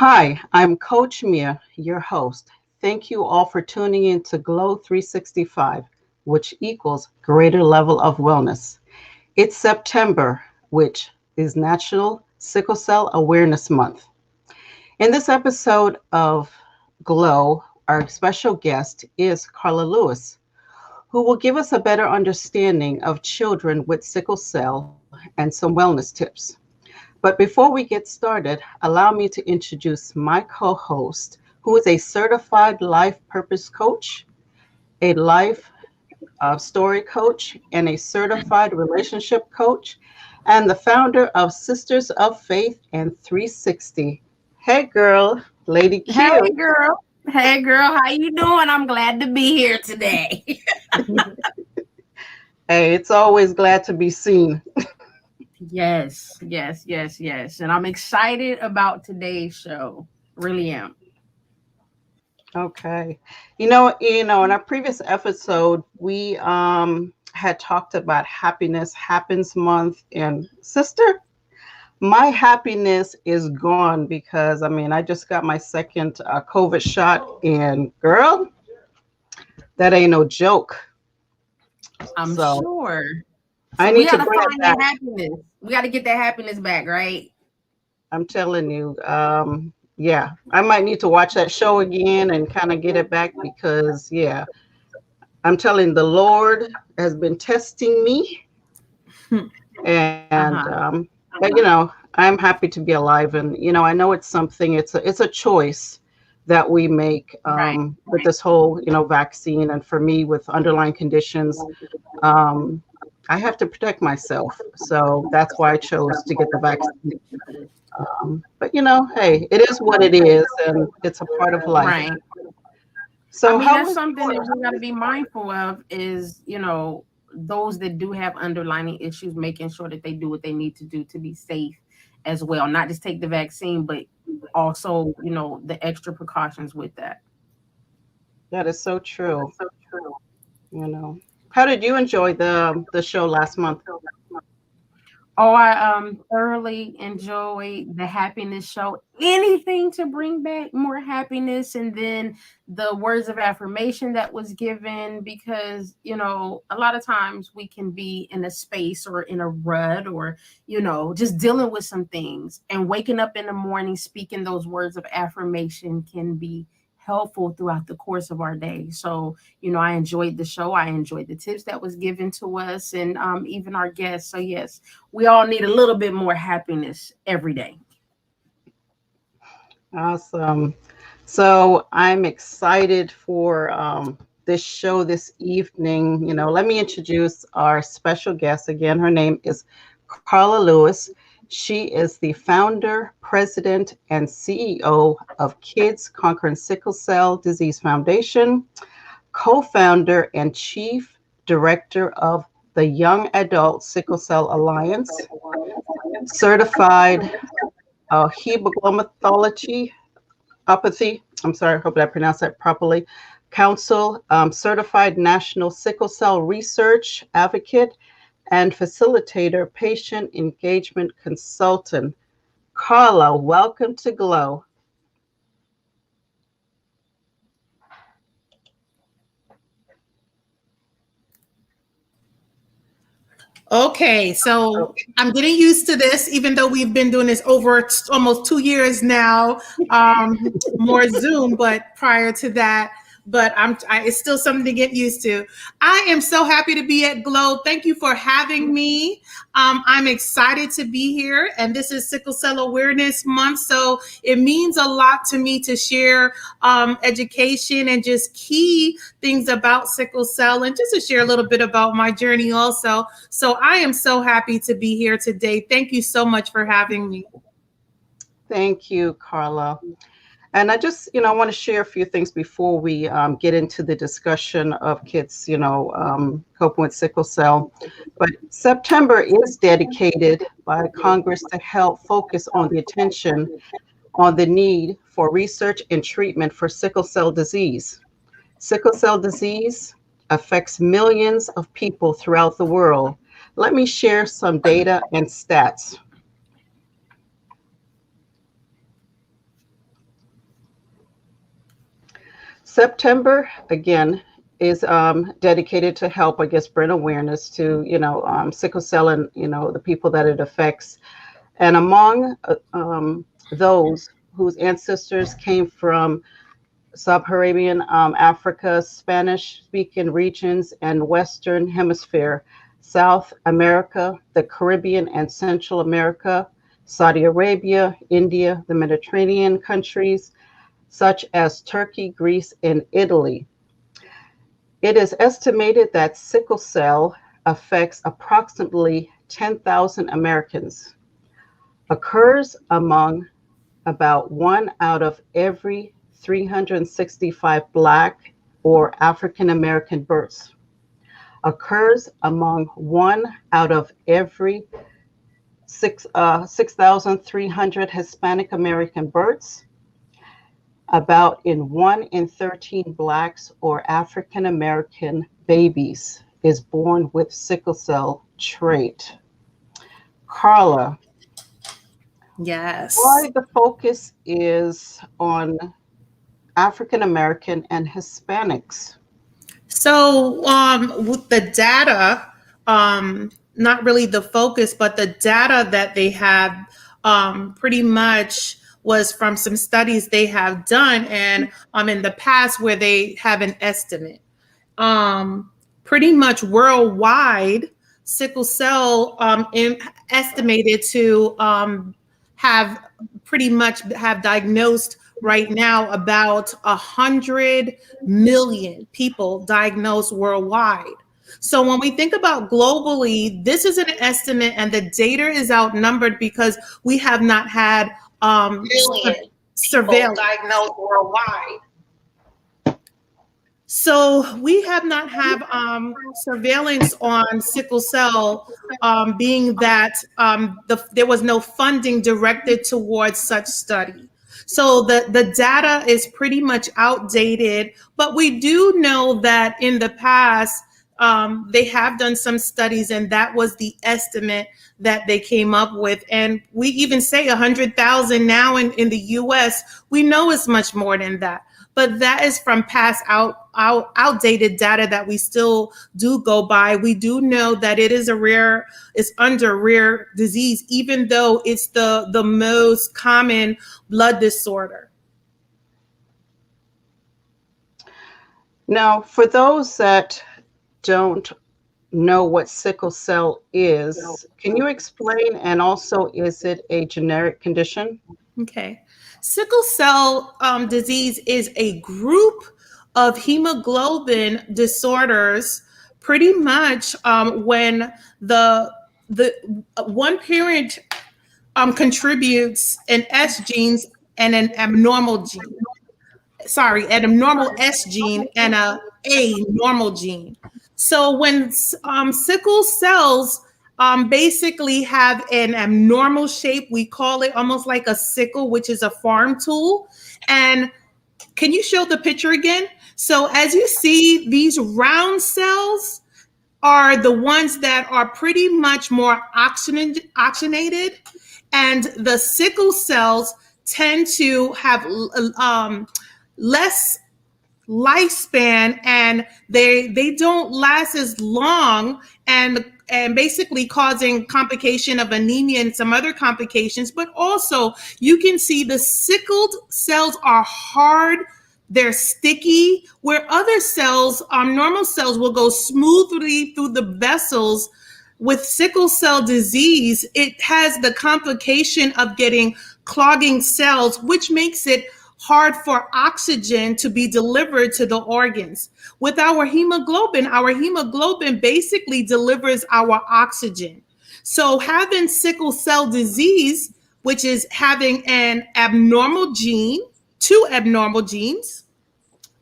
Hi, I'm Coach Mia, your host. Thank you all for tuning in to Glow 365, which equals greater level of wellness. It's September, which is National Sickle Cell Awareness Month. In this episode of Glow, our special guest is Carla Lewis, who will give us a better understanding of children with sickle cell and some wellness tips. But before we get started, allow me to introduce my co host, who is a certified life purpose coach, a life story coach, and a certified relationship coach, and the founder of Sisters of Faith and 360. Hey, girl, Lady Hey Q. girl. Hey girl, how you doing? I'm glad to be here today. Hey, it's always glad to be seen. Yes. And I'm excited about today's show. Really am. Okay. In our previous episode, we had talked about happiness happens month, and sister, my happiness is gone because I just got my second COVID shot, and girl, that ain't no joke. I'm So sure. I So we need to gotta bring it find back. that happiness. We gotta get that happiness back, right? I'm telling you. Yeah, I might need to watch that show again and kind of get it back because, yeah, I'm telling the Lord has been testing me, and Uh-huh. but I'm happy to be alive, and I know it's something. It's a choice that we make Right. with this whole vaccine, and for me with underlying conditions, um, I have to protect myself, so that's why I chose to get the vaccine. But hey, it is what it is, and it's a part of life. Right. I So mean, how that's was something that yours? we gotta be mindful of is, those that do have underlying issues, making sure that they do what they need to do to be safe as well. Not just take the vaccine, but also, the extra precautions with that. That is so true. You know, how did you enjoy the show last month? Oh, I thoroughly enjoyed the happiness show. Anything to bring back more happiness, and then the words of affirmation that was given, because a lot of times we can be in a space or in a rut, or just dealing with some things, and waking up in the morning speaking those words of affirmation can be helpful throughout the course of our day. So I enjoyed the show. I enjoyed the tips that was given to us, and even our guests. So yes, we all need a little bit more happiness every day. Awesome. So I'm excited for this show this evening. Let me introduce our special guest again. Her name is Carla Lewis. She is the founder, president, and CEO of Kids Conquering Sickle Cell Disease Foundation, co-founder and chief director of the Young Adult Sickle Cell Alliance, certified hemoglomatology apathy. I'm sorry, I hope I pronounced that properly. Council, certified national sickle cell research advocate, and facilitator, patient engagement consultant. Carla, welcome to Glow. Okay, so I'm getting used to this, even though we've been doing this over almost 2 years now, more Zoom, but prior to that, but it's still something to get used to. I am so happy to be at Glow. Thank you for having me. I'm excited to be here, and this is Sickle Cell Awareness Month, so it means a lot to me to share education and just key things about sickle cell, and just to share a little bit about my journey also. So I am so happy to be here today. Thank you so much for having me. Thank you, Carla. And I just, want to share a few things before we get into the discussion of kids, coping with sickle cell. But September is dedicated by Congress to help focus on the attention on the need for research and treatment for sickle cell disease. Sickle cell disease affects millions of people throughout the world. Let me share some data and stats. September, again, is dedicated to help, I guess, bring awareness to, sickle cell and, the people that it affects. And among those whose ancestors came from Sub-Saharan Africa, Spanish-speaking regions, and Western Hemisphere, South America, the Caribbean and Central America, Saudi Arabia, India, the Mediterranean countries, such as Turkey, Greece, and Italy. It is estimated that sickle cell affects approximately 10,000 Americans, occurs among about one out of every 365 Black or African American births, occurs among one out of every 6,300 Hispanic American births, about in 1 in 13 Blacks or African American babies is born with sickle cell trait. Carla, Yes. why the focus is on African American and Hispanics? So, with the data, not really the focus, but the data that they have, pretty much was from some studies they have done, and in the past where they have an estimate. Pretty much worldwide, sickle cell estimated to have pretty much have diagnosed right now about 100 million people diagnosed worldwide. So when we think about globally, this is an estimate, and the data is outnumbered because we have not had Million people surveillance. diagnosed worldwide. So we have not have surveillance on sickle cell, being that there was no funding directed towards such study. So the data is pretty much outdated, but we do know that in the past they have done some studies, and that was the estimate that they came up with. And we even say 100,000 now in the US. We know it's much more than that, but that is from past outdated data that we still do go by. We do know that it's under rare disease, even though it's the most common blood disorder. Now, for those that don't know what sickle cell is, can you explain? And also, is it a generic condition? Okay. Sickle cell disease is a group of hemoglobin disorders, pretty much when the one parent contributes an S genes and an abnormal gene. Sorry, an abnormal S gene and a normal gene. So when sickle cells basically have an abnormal shape, we call it almost like a sickle, which is a farm tool. And can you show the picture again? So as you see, these round cells are the ones that are pretty much more oxygenated, and the sickle cells tend to have less lifespan, and they don't last as long, and basically causing complication of anemia and some other complications. But also you can see the sickled cells are hard, they're sticky, where other cells, normal cells, will go smoothly through the vessels. With sickle cell disease, it has the complication of getting clogging cells, which makes it hard for oxygen to be delivered to the organs. With our hemoglobin basically delivers our oxygen. So having sickle cell disease, which is having an abnormal gene, two abnormal genes,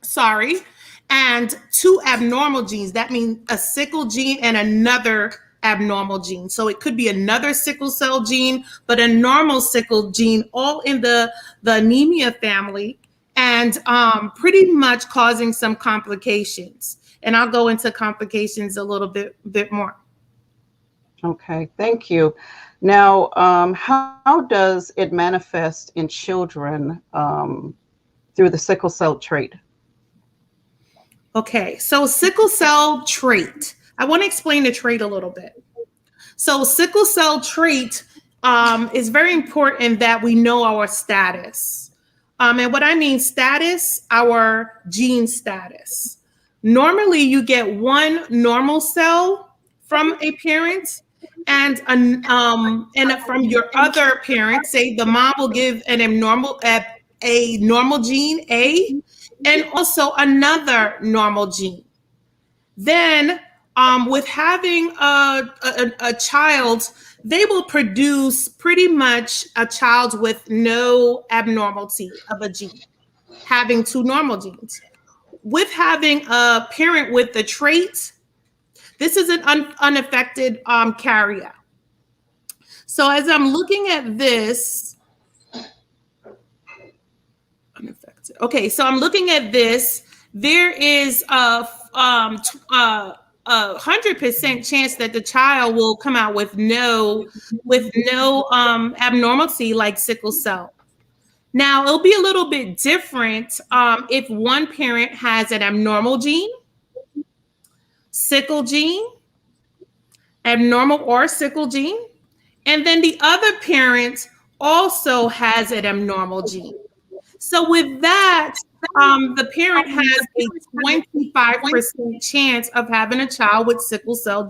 sorry, and two abnormal genes. That means a sickle gene and another abnormal gene. So it could be another sickle cell gene, but a normal sickle gene, all in the anemia family, and pretty much causing some complications. And I'll go into complications a little bit more. Okay, thank you. Now, how does it manifest in children through the sickle cell trait? Okay, so sickle cell trait. I want to explain the trait a little bit. So sickle cell trait is very important that we know our status. And what I mean status, our gene status. Normally, you get one normal cell from a parent, and from your other parent. Say the mom will give an abnormal a normal gene A, and also another normal gene. Then, with having a child, they will produce pretty much a child with no abnormality of a gene, having two normal genes. With having a parent with the trait, this is an unaffected carrier. So as I'm looking at this, unaffected. Okay, so I'm looking at this. There is a 100% chance that the child will come out with no abnormality like sickle cell. Now it'll be a little bit different if one parent has an abnormal gene, sickle gene, abnormal or sickle gene, and then the other parent also has an abnormal gene. So with that, the parent has a 25% chance of having a child with sickle cell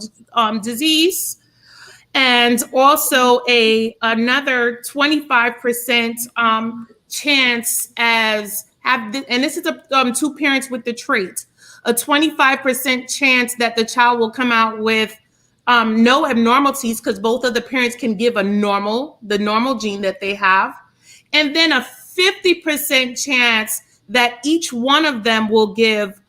disease, and also another 25% chance as and this is two parents with the trait, a 25% chance that the child will come out with no abnormalities because both of the parents can give the normal gene that they have, and then a 50% chance that each one of them will give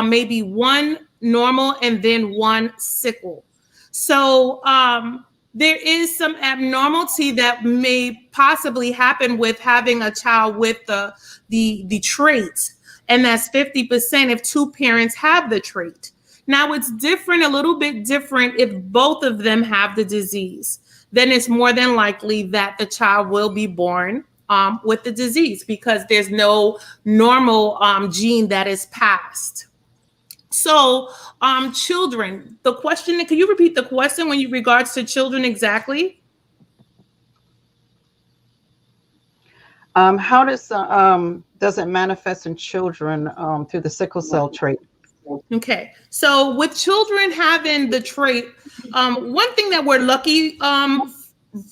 maybe one normal and then one sickle. So there is some abnormality that may possibly happen with having a child with the trait, and that's 50% if two parents have the trait. Now it's a little bit different if both of them have the disease. Then it's more than likely that the child will be born with the disease because there's no normal gene that is passed. So, children, the question, can you repeat the question when you regards to children exactly? How does it manifest in children through the sickle cell trait? Okay, so with children having the trait, one thing that we're lucky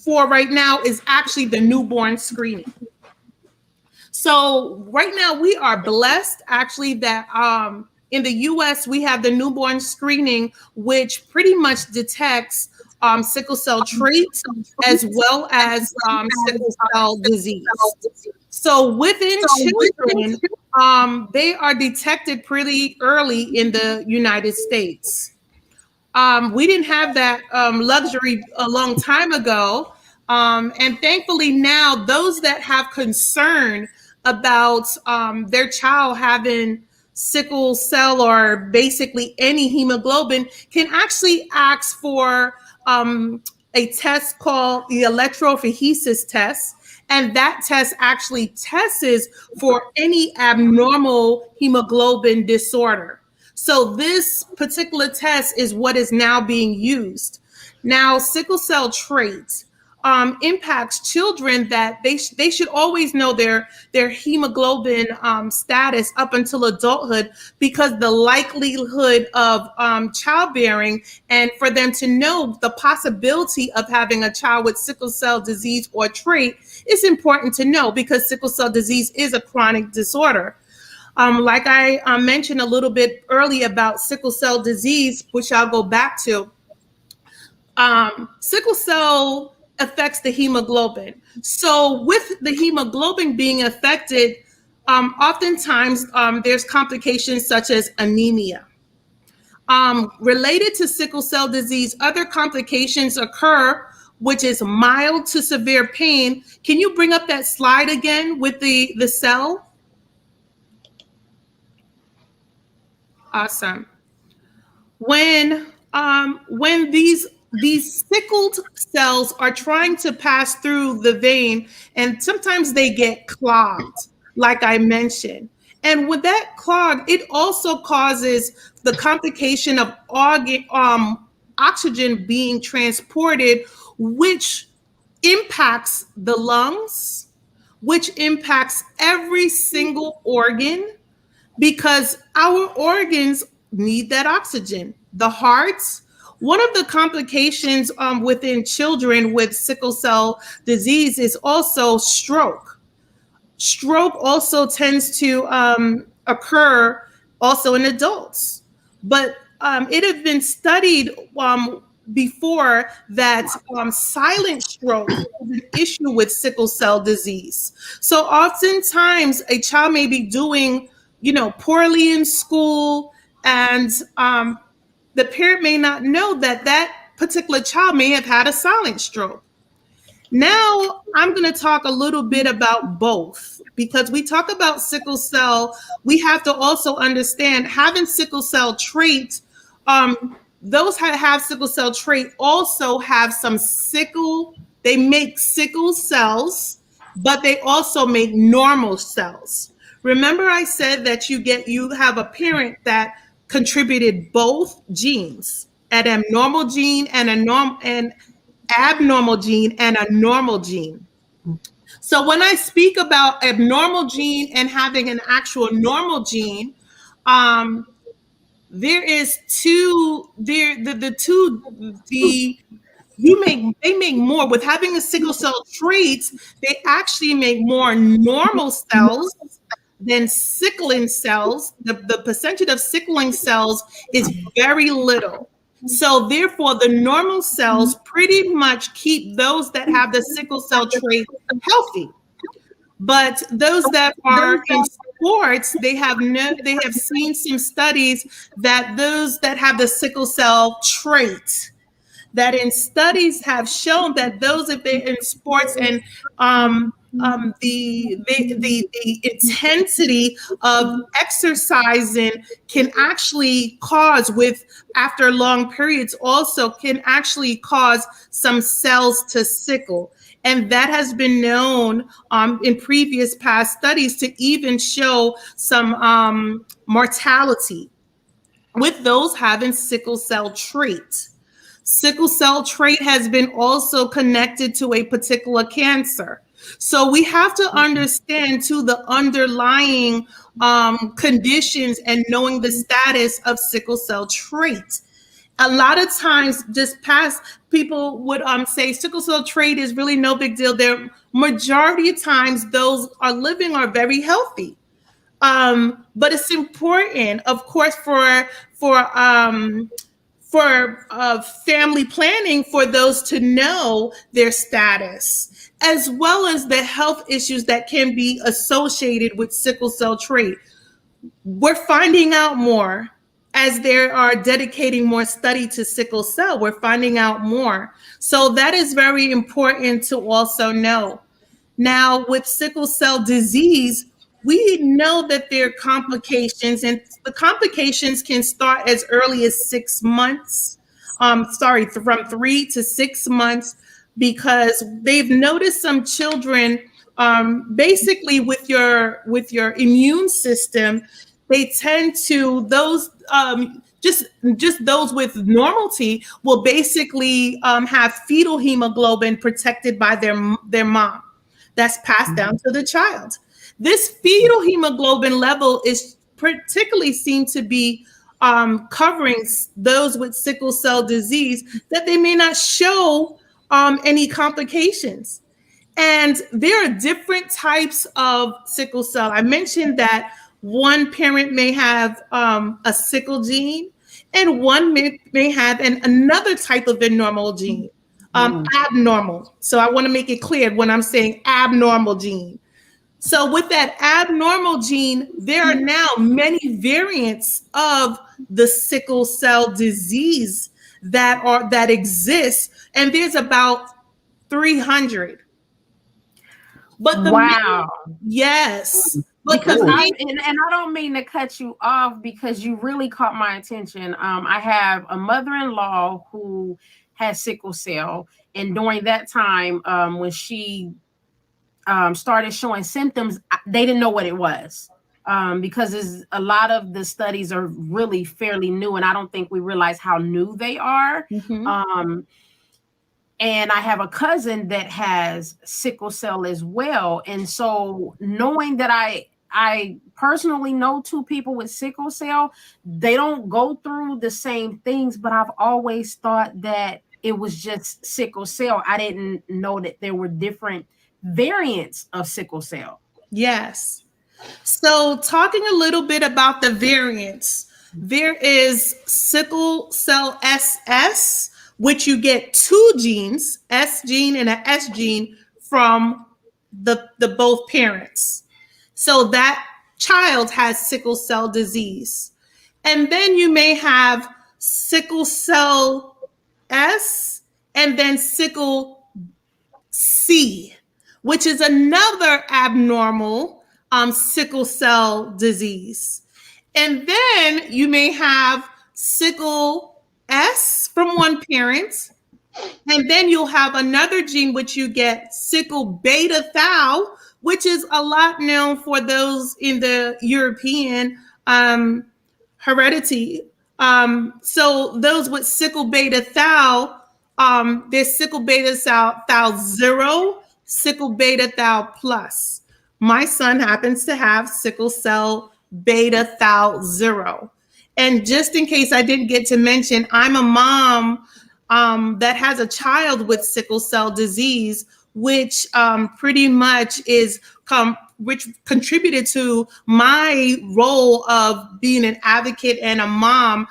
for right now is actually the newborn screening. So right now we are blessed actually that in the US we have the newborn screening, which pretty much detects sickle cell trait as well as sickle cell disease. So within children, they are detected pretty early in the United States. We didn't have that luxury a long time ago. And thankfully now those that have concern about their child having sickle cell or basically any hemoglobin can actually ask for a test called the electrophoresis test. And that test actually tests for any abnormal hemoglobin disorder. So this particular test is what is now being used. Now, sickle cell traits impacts children that they should always know their hemoglobin status up until adulthood, because the likelihood of childbearing and for them to know the possibility of having a child with sickle cell disease or trait is important to know, because sickle cell disease is a chronic disorder. Like I mentioned a little bit earlier about sickle cell disease, which I'll go back to. Sickle cell affects the hemoglobin. So with the hemoglobin being affected, oftentimes there's complications such as anemia. Related to sickle cell disease, other complications occur, which is mild to severe pain. Can you bring up that slide again with the cell? Awesome. When these sickled cells are trying to pass through the vein, and sometimes they get clogged, like I mentioned. And with that clog, it also causes the complication of oxygen being transported, which impacts the lungs, which impacts every single organ, because our organs need that oxygen. The hearts, one of the complications within children with sickle cell disease is also stroke. Stroke also tends to occur also in adults, but it has been studied before that silent stroke is an issue with sickle cell disease. So oftentimes a child may be doing, poorly in school, and the parent may not know that that particular child may have had a silent stroke. Now, I'm going to talk a little bit about both, because we talk about sickle cell. We have to also understand having sickle cell trait. Those that have sickle cell trait also have some sickle. They make sickle cells, but they also make normal cells. Remember, I said that you have a parent that contributed both genes, an abnormal gene and a normal and abnormal gene and a normal gene. So when I speak about abnormal gene and having an actual normal gene, um, there is two there the two the you make they make more with having a sickle cell trait. They actually make more normal cells than sickling cells. The percentage of sickling cells is very little. So therefore, the normal cells pretty much keep those that have the sickle cell trait healthy. But those that are in sports, they have seen some studies that those that have the sickle cell trait, that in studies have shown that those if they're in sports and the intensity of exercising can actually cause, with after long periods, also can actually cause some cells to sickle. And that has been known in previous past studies to even show some mortality with those having sickle cell trait. Sickle cell trait has been also connected to a particular cancer. So we have to understand too the underlying conditions and knowing the status of sickle cell trait. A lot of times, just past people would say sickle cell trait is really no big deal. Their majority of times, those are living are very healthy. But it's important, of course, for family planning, for those to know their status, as well as the health issues that can be associated with sickle cell trait. We're finding out more as they are dedicating more study to sickle cell. We're finding out more. So that is very important to also know. Now, with sickle cell disease, we know that there are complications, and the complications can start as early as 6 months. From 3 to 6 months, because they've noticed some children, basically with your immune system, they tend to those just those with normality will basically have fetal hemoglobin protected by their mom. That's passed down to the child. This fetal hemoglobin level is particularly seen to be covering those with sickle cell disease, that they may not show any complications. And there are different types of sickle cell. I mentioned that one parent may have a sickle gene, and one may have another type of abnormal gene, abnormal. So I want to make it clear when I'm saying abnormal gene. So with that abnormal gene, there are now many variants of the sickle cell disease that exist, and there's about 300. But wow. Yes. Because and I don't mean to cut you off, because you really caught my attention. I have a mother-in-law who has sickle cell, and during that time, when she started showing symptoms, they didn't know what it was. because a lot of the studies are really fairly new, and I don't think we realize how new they are. Mm-hmm. And I have a cousin that has sickle cell as well. And so knowing that I personally know two people with sickle cell, they don't go through the same things, but I've always thought that it was just sickle cell. I didn't know that there were different variants of sickle cell. Yes. So, talking a little bit about the variants, there is sickle cell SS, which you get two genes, S gene and a S gene, from the both parents. So that child has sickle cell disease. And then you may have sickle cell S and then sickle C, which is another abnormal sickle cell disease. And then you may have sickle S from one parent, and then you'll have another gene which you get sickle beta thal, which is a lot known for those in the European heredity. So those with sickle beta thal, there's sickle beta thal 0, sickle beta thal plus. My son happens to have sickle cell beta thal 0. And just in case I didn't get to mention, I'm a mom that has a child with sickle cell disease, which pretty much which contributed to my role of being an advocate and a mom,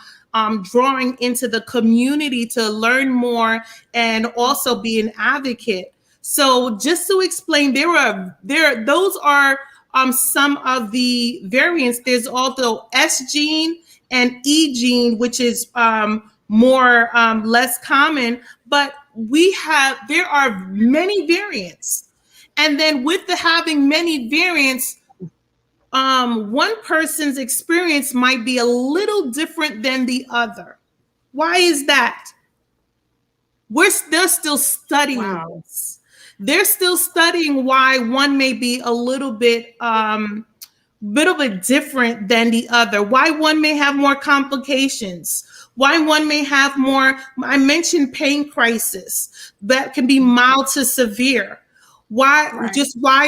drawing into the community to learn more and also be an advocate. So just to explain, those are some of the variants. There's also S gene and E gene, which is more less common, but there are many variants. And then with the having many variants, one person's experience might be a little different than the other. Why is that? They're still studying this. They're still studying why one may be a little bit different than the other, why one may have more complications, why one may have more. I mentioned pain crisis that can be mild to severe. Why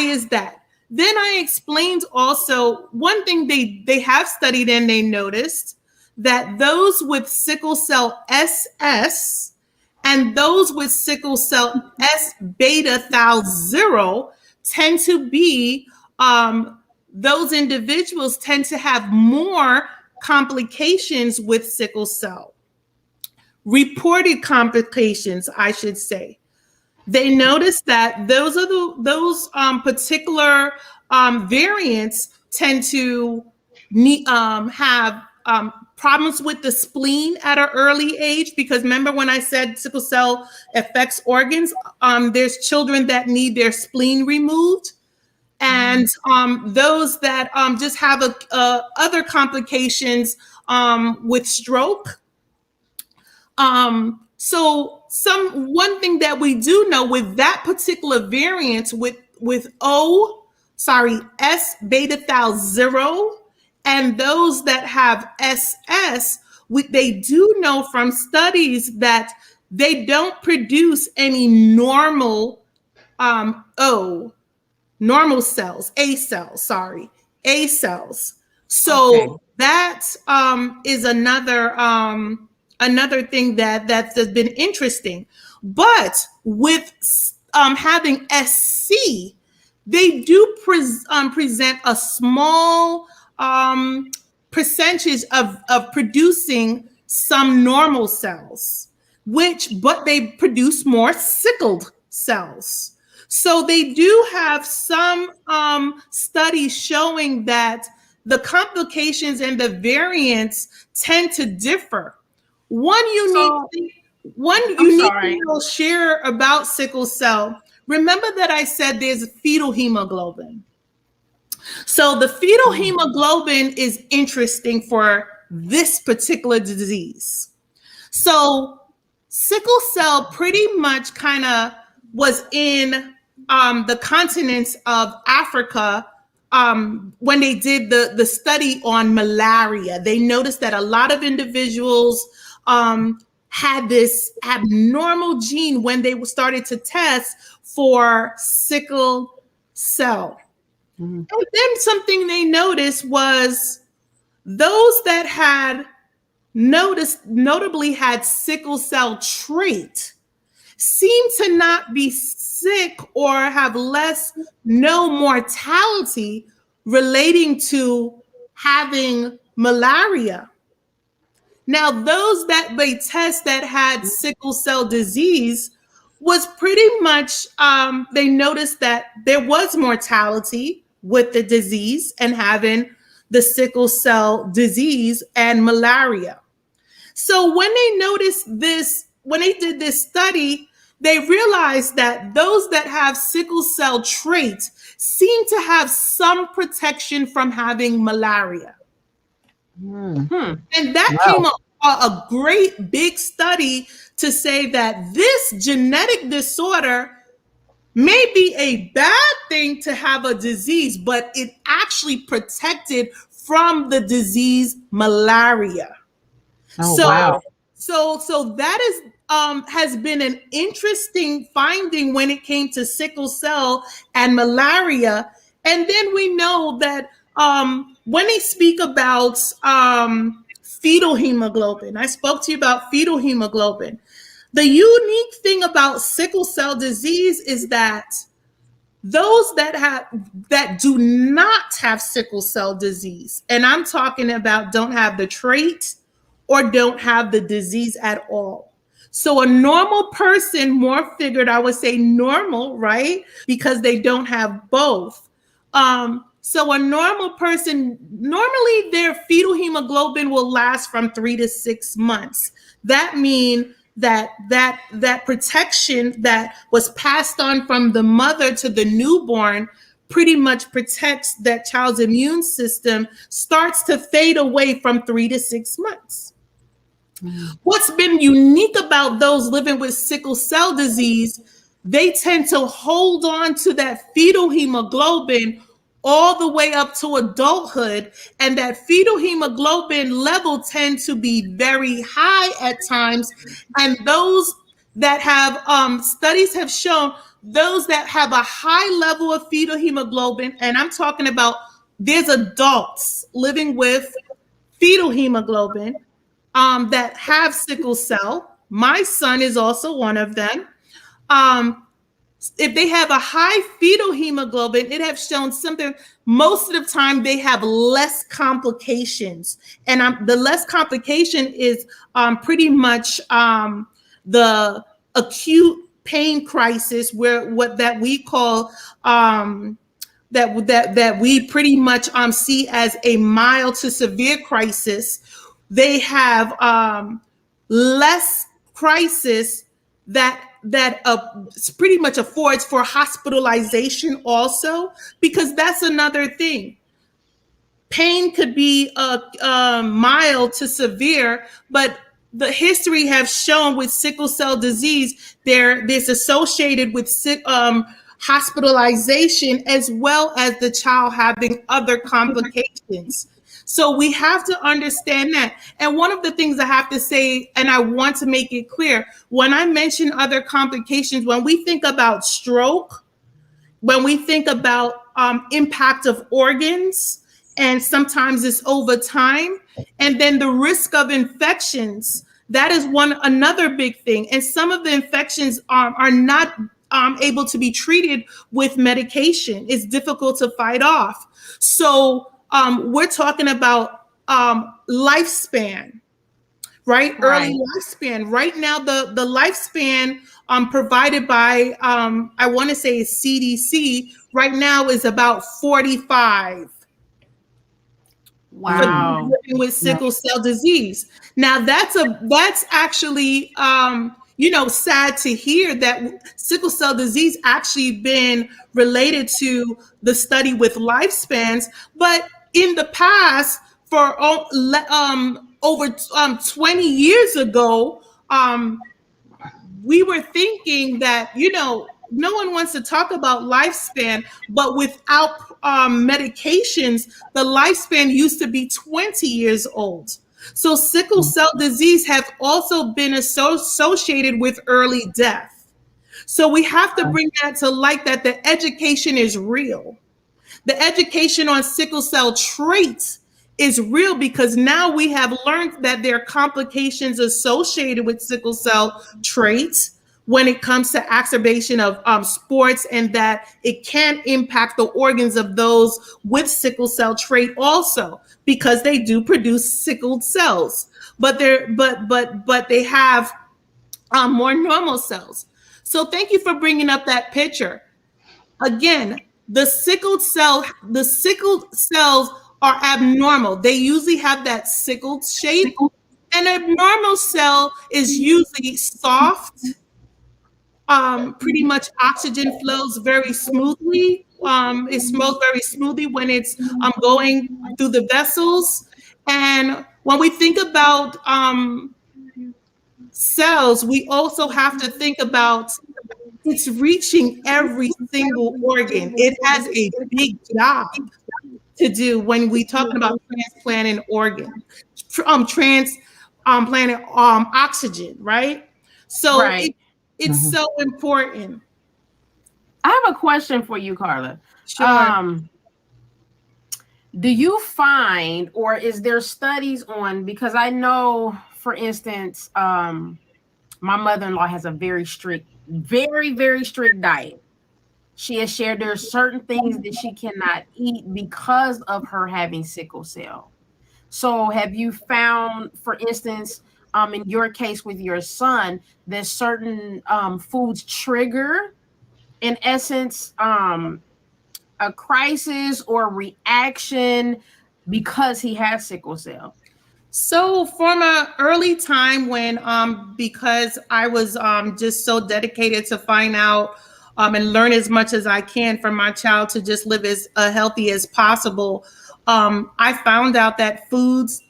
is that? Then I explained also one thing they have studied, and they noticed that those with sickle cell SS and those with sickle cell S beta thal 0 tend to be those individuals tend to have more complications with sickle cell. Reported complications, I should say. They noticed that those particular variants tend to have problems with the spleen at an early age, because remember when I said sickle cell affects organs, there's children that need their spleen removed. And those that just have other complications with stroke. So one thing that we do know with that particular variant with S beta thal 0 and those that have SS, they do know from studies that they don't produce any normal normal cells, A cells. So that is another thing that's been interesting. But with having SC, they do present a small percentage of producing some normal cells, but they produce more sickled cells. So they do have some studies showing that the complications and the variants tend to differ. One unique thing I'll share about sickle cell. Remember that I said there's fetal hemoglobin. So the fetal hemoglobin is interesting for this particular disease. So sickle cell pretty much kind of was in the continents of Africa when they did the study on malaria, they noticed that a lot of individuals had this abnormal gene when they started to test for sickle cell. Mm. And then something they noticed was those that had notably had sickle cell trait seem to not be sick or have no mortality relating to having malaria. Now, those that they test that had sickle cell disease was pretty much, they noticed that there was mortality with the disease and having the sickle cell disease and malaria. So when they noticed this, when they did this study, they realized that those that have sickle cell trait seem to have some protection from having malaria. Mm. And that Wow. came a great big study to say that this genetic disorder may be a bad thing to have a disease, but it actually protected from the disease malaria. Oh, So, wow. so that is has been an interesting finding when it came to sickle cell and malaria. And then we know that when they speak about fetal hemoglobin, I spoke to you about fetal hemoglobin. The unique thing about sickle cell disease is that those that do not have sickle cell disease, and I'm talking about don't have the trait or don't have the disease at all. So a normal person, more figured, I would say normal, right? Because they don't have both. So a normal person, normally their fetal hemoglobin will last from 3 to 6 months. That means that protection that was passed on from the mother to the newborn pretty much protects that child's immune system, starts to fade away from 3 to 6 months. Mm. What's been unique about those living with sickle cell disease, they tend to hold on to that fetal hemoglobin all the way up to adulthood, and that fetal hemoglobin level tend to be very high at times. And those that have studies have shown those that have a high level of fetal hemoglobin, and I'm talking about there's adults living with fetal hemoglobin that have sickle cell. My son is also one of them. Um, if they have a high fetal hemoglobin, it has shown something. Most of the time, they have less complications, and the less complication is pretty much the acute pain crisis, where what that we call that we pretty much see as a mild to severe crisis. They have less crisis that pretty much affords for hospitalization also, because that's another thing. Pain could be mild to severe, but the history have shown with sickle cell disease, there's associated with hospitalization as well as the child having other complications. So we have to understand that. And one of the things I have to say, and I want to make it clear, when I mention other complications, when we think about stroke, when we think about impact of organs, and sometimes it's over time, and then the risk of infections, that is another big thing. And some of the infections are not able to be treated with medication. It's difficult to fight off. So we're talking about lifespan, right? Early lifespan. Right now, the lifespan provided by, I want to say CDC, right now is about 45. Wow. Living with sickle cell disease. Now that's actually sad to hear that sickle cell disease actually been related to the study with lifespans, but in the past, for over 20 years ago, we were thinking that no one wants to talk about lifespan, but without medications, the lifespan used to be 20 years old. So sickle cell disease have also been associated with early death. So we have to bring that to light, that the education is real. The education on sickle cell traits is real, because now we have learned that there are complications associated with sickle cell traits when it comes to exacerbation of sports, and that it can impact the organs of those with sickle cell trait also, because they do produce sickled cells, but they have more normal cells. So thank you for bringing up that picture. Again, the sickled cells are abnormal. They usually have that sickled shape. An abnormal cell is usually soft. Pretty much oxygen flows very smoothly. It flows very smoothly when it's going through the vessels. And when we think about cells, we also have to think about it's reaching every single organ. It has a big job to do when we talking about transplanting organ, transplanting oxygen, right? So Right. it's so important. I have a question for you, Carla. Sure. Um, do you find, or is there studies on, because I know, for instance, my mother-in-law has a very strict, very, very strict diet. She has shared there are certain things that she cannot eat because of her having sickle cell. So have you found, for instance, in your case with your son, that certain foods trigger, in essence, a crisis or reaction because he has sickle cell? So from an early time, when because I was just so dedicated to find out and learn as much as I can for my child to just live as healthy as possible, I found out that foods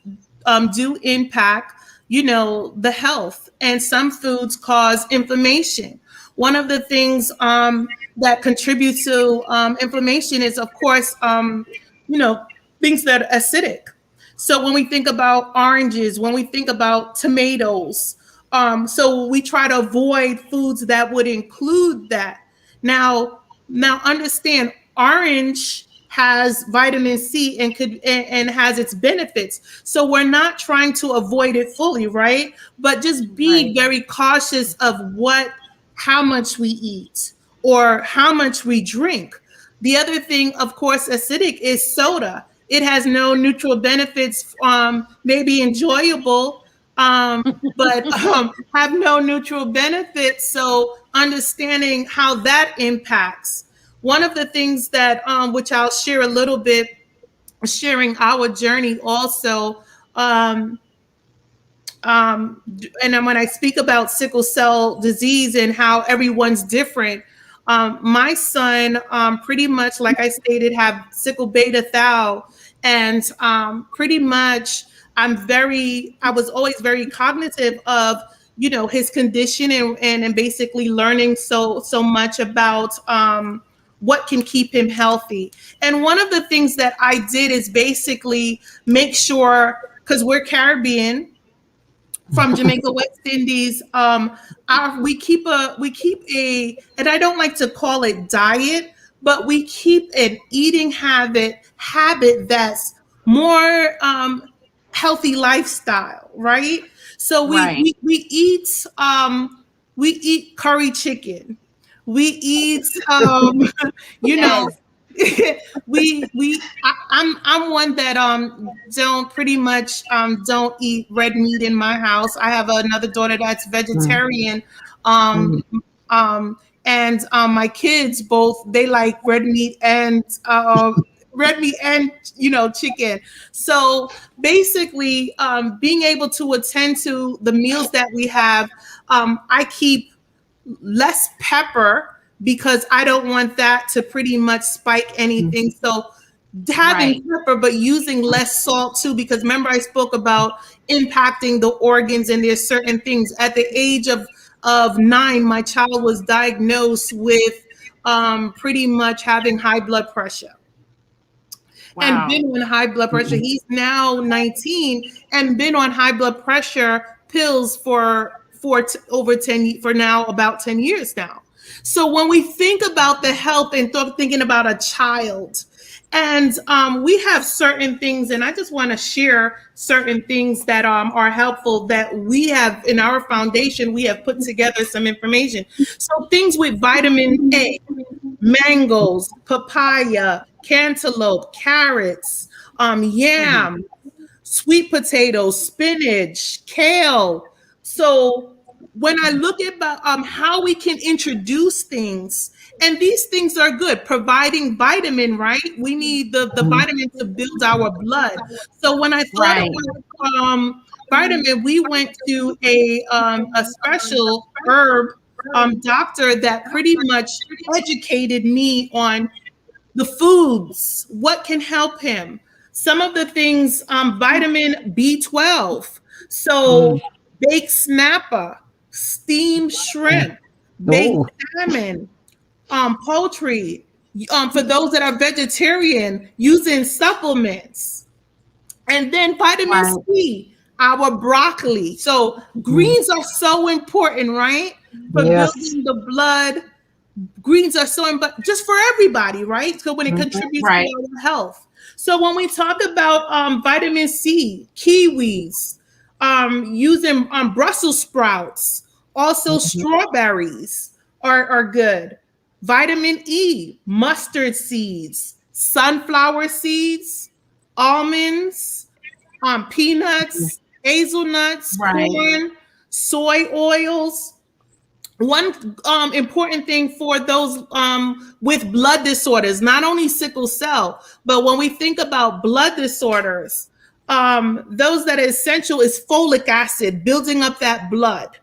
do impact, the health, and some foods cause inflammation. One of the things that contributes to inflammation is, of course, you know, things that are acidic. So when we think about oranges, when we think about tomatoes, so we try to avoid foods that would include that. Now understand, orange has vitamin C and and has its benefits. So we're not trying to avoid it fully, right? But just be Right. very cautious of how much we eat or how much we drink. The other thing, of course, acidic is soda. It has no neutral benefits, maybe enjoyable, but have no neutral benefits. So understanding how that impacts. One of the things that, which I'll share a little bit, sharing our journey also, um, and then when I speak about sickle cell disease and how everyone's different, my son, pretty much, like I stated, have sickle beta thal, and pretty much, I was always very cognitive of, his condition, and basically learning so much about what can keep him healthy. And one of the things that I did is basically make sure, because we're Caribbean, from Jamaica, West Indies. We keep a, and I don't like to call it diet, but we keep an eating habit that's more healthy lifestyle, right? So Right. we eat curry chicken. We eat you know Yes. I'm one that don't pretty much don't eat red meat in my house. I have another daughter that's vegetarian. Um um and my kids both, they like red meat and chicken. So basically, being able to attend to the meals that we have, I keep less pepper because I don't want that to pretty much spike anything. So having Right. pepper, but using less salt too, because remember I spoke about impacting the organs, and there's certain things. At the age of 9, my child was diagnosed with pretty much having high blood pressure. and Wow. been on high blood pressure. He's now 19 and been on high blood pressure pills over 10 for now about 10 years now. So when we think about the health and thinking about a child, and we have certain things, and I just want to share certain things that are helpful that we have in our foundation. We have put together some information. So things with vitamin A, mangoes, papaya, cantaloupe, carrots, yam, sweet potatoes, spinach, kale. So when I look at how we can introduce things, and these things are good, providing vitamin, right? We need the vitamin to build our blood. So when I thought Right. about vitamin, we went to a special herb doctor that pretty much educated me on the foods, what can help him. Some of the things, vitamin B12. Mm. So baked snapper, steamed shrimp, baked Oh. salmon, poultry. For those that are vegetarian, using supplements. And then vitamin Right. C, our broccoli. So Mm. greens are so important, right? For Yes. building the blood. Greens are so important just for everybody, right? So when it Mhm. contributes to Right. our health. So when we talk about vitamin C, kiwis, using Brussels sprouts, also Mhm. strawberries are good. Vitamin E, mustard seeds, sunflower seeds, almonds, peanuts, hazelnuts, Right. corn, soy oils. One important thing for those with blood disorders, not only sickle cell, but when we think about blood disorders, those that are essential is folic acid, building up that blood.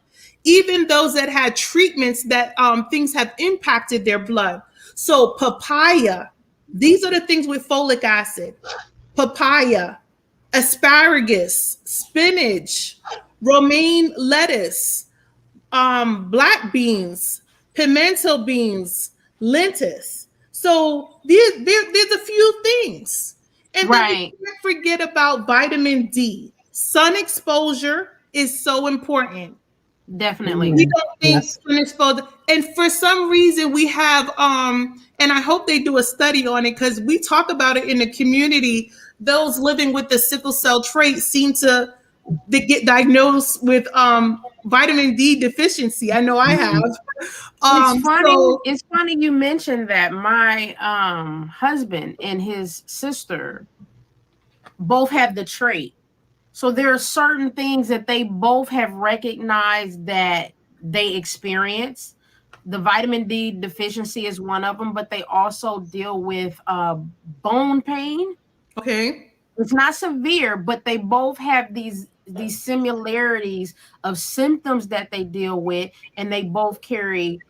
Even those that had treatments that things have impacted their blood. So papaya, these are the things with folic acid. Papaya, asparagus, spinach, romaine lettuce, black beans, pimento beans, lentils. So there's a few things. And then we Right. can't forget about vitamin D. Sun exposure is so important. Definitely. We Mm. don't think Yes. sun exposure. And for some reason we have and I hope they do a study on it because we talk about it in the community. Those living with the sickle cell trait seem to they get diagnosed with vitamin D deficiency. I know I have. Mhm. It's funny. So It's funny you mentioned that. My husband and his sister both have the trait. So there are certain things that they both have recognized that they experience. The vitamin D deficiency is one of them, but they also deal with bone pain. okay. It's not severe, but they both have these similarities of symptoms that they deal with, and they both carry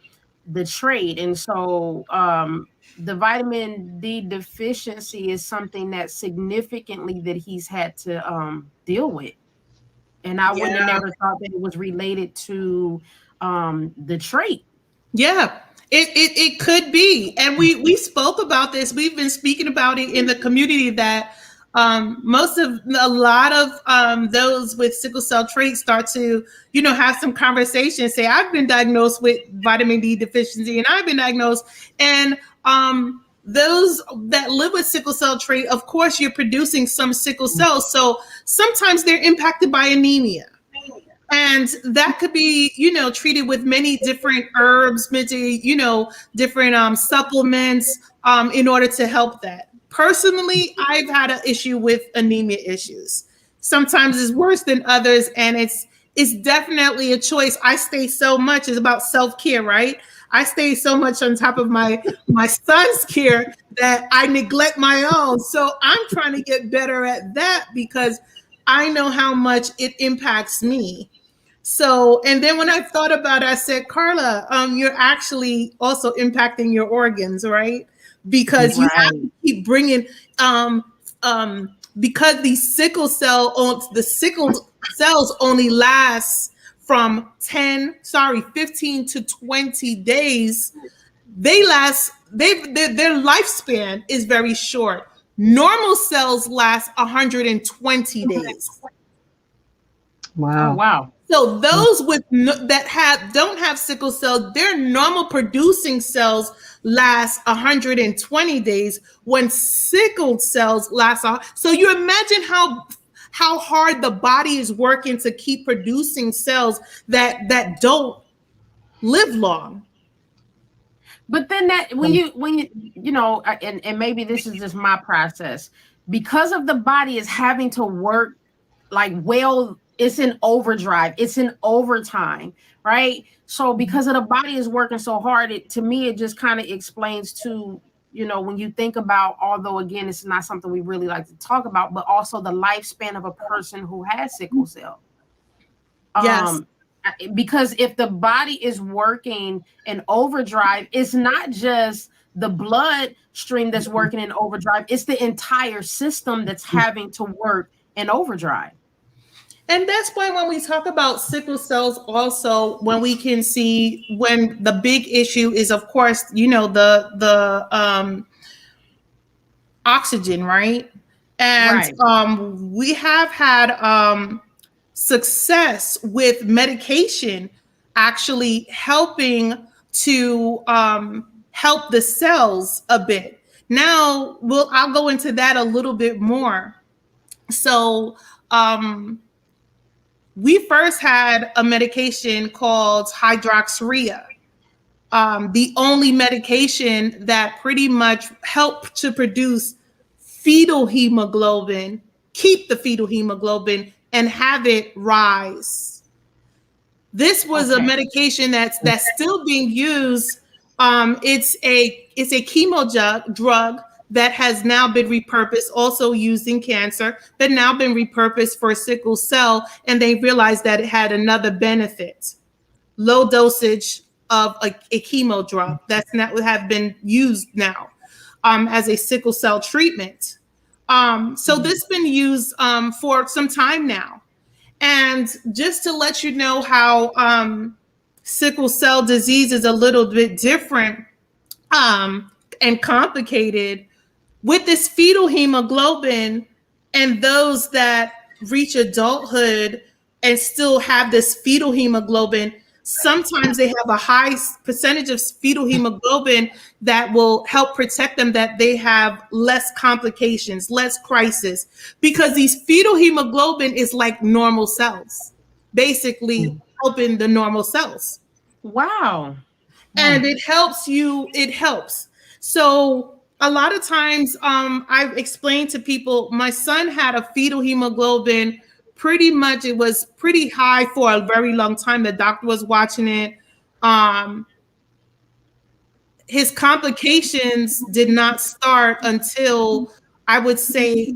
the trait. And so the vitamin D deficiency is something that significantly that he's had to deal with. And I wouldn't have Yeah. never thought that it was related to the trait. Yeah. It could be. And we spoke about this. We've been speaking about it in the community that a lot of those with sickle cell trait start to, have some conversations, say, I've been diagnosed with vitamin D deficiency and I've been diagnosed. And those that live with sickle cell trait, of course, you're producing some sickle cells. So sometimes they're impacted by anemia. And that could be, treated with many different herbs, many, different supplements in order to help that. Personally, I've had an issue with anemia issues. Sometimes it's worse than others, and it's definitely a choice. I stay so much. It's about self-care, right? I stay so much on top of my son's care that I neglect my own. So I'm trying to get better at that because I know how much it impacts me. So, and then when I thought about it, I said, Carla, you're actually also impacting your organs, right? Because you have Right. to keep bringing, because the sickled cells only last from 15 to 20 days. Their lifespan is very short. Normal cells last 120 days. Oh, Wow. wow. So those with that don't have sickle cell, their normal producing cells last 120 days. When sickled cells last, so you imagine how hard the body is working to keep producing cells that don't live long. But then that and maybe this is just my process, because of the body is having to work like, well, it's in overdrive, it's in overtime, right? So because of the body is working so hard, it to me it just kind of explains to, when you think about, although again it's not something we really like to talk about, but also the lifespan of a person who has sickle cell. Yes. Because if the body is working in overdrive, it's not just the blood stream that's working in overdrive, it's the entire system that's having to work in overdrive. And that's why when we talk about sickle cells, also when we can see when the big issue is, of course, the oxygen, right? And Right. we have had success with medication actually helping to help the cells a bit. Now, I'll go into that a little bit more. So, we first had a medication called hydroxyurea, the only medication that pretty much helped to produce fetal hemoglobin, keep the fetal hemoglobin, and have it rise. This was a Okay. medication that's still being used. It's a chemo drug that has now been repurposed, also used in cancer, but now been repurposed for sickle cell, and they realized that it had another benefit: low dosage of a chemo drug that's not have been used now as a sickle cell treatment. So this has been used for some time now. And just to let you know how sickle cell disease is a little bit different and complicated, with this fetal hemoglobin, and those that reach adulthood and still have this fetal hemoglobin, sometimes they have a high percentage of fetal hemoglobin that will help protect them, that they have less complications, less crisis, because these fetal hemoglobin is like normal cells, basically helping the normal cells. Wow. And it helps. So a lot of times I've explained to people, my son had a fetal hemoglobin, pretty much it was pretty high for a very long time. The doctor was watching it. His complications did not start until, I would say,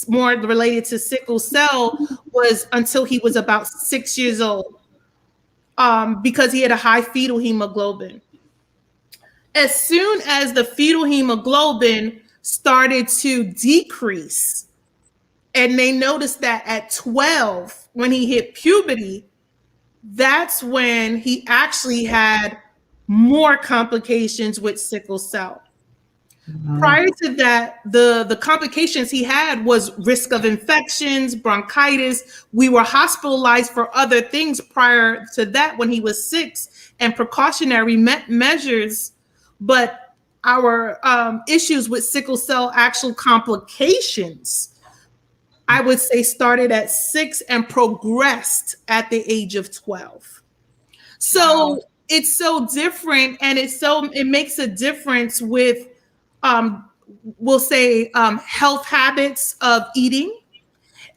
more related to sickle cell, was until he was about 6 years old, because he had a high fetal hemoglobin. As soon as the fetal hemoglobin started to decrease, and they noticed that at 12, when he hit puberty, that's when he actually had more complications with sickle cell. Prior to that, the complications he had was risk of infections, bronchitis. We were hospitalized for other things prior to that when he was 6, and precautionary measures. But our issues with sickle cell, actual complications, I would say, started at 6 and progressed at the age of 12. So it's so different, and it makes a difference with we'll say health habits of eating,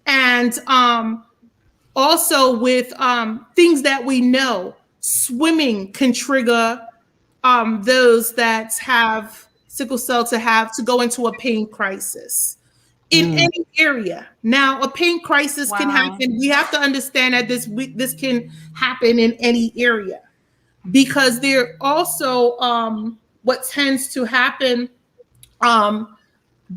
and also with things that we know. Swimming can trigger those that have sickle cell to go into a pain crisis in any area. Now, a pain crisis can Wow. happen. We have to understand that this can happen in any area, because there also what tends to happen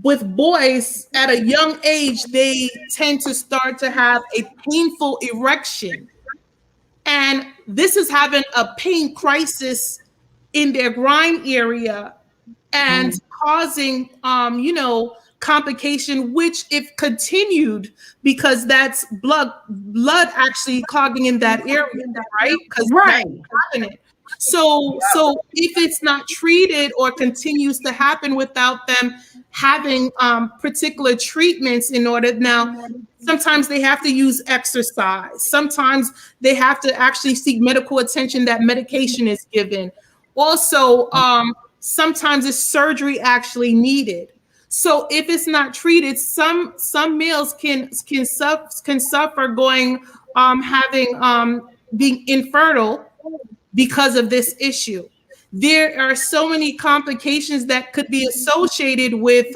with boys at a young age, they tend to start to have a painful erection. And this is having a pain crisis in their groin area and causing, complication, which if continued, because that's blood actually clogging in that area, right? Because that's Right. happening. So if it's not treated or continues to happen without them having particular treatments in order, now sometimes they have to use exercise. Sometimes they have to actually seek medical attention. That medication is given. Also, sometimes it's surgery actually needed. So if it's not treated, some males can suffer going having being infertile because of this issue. There are so many complications that could be associated with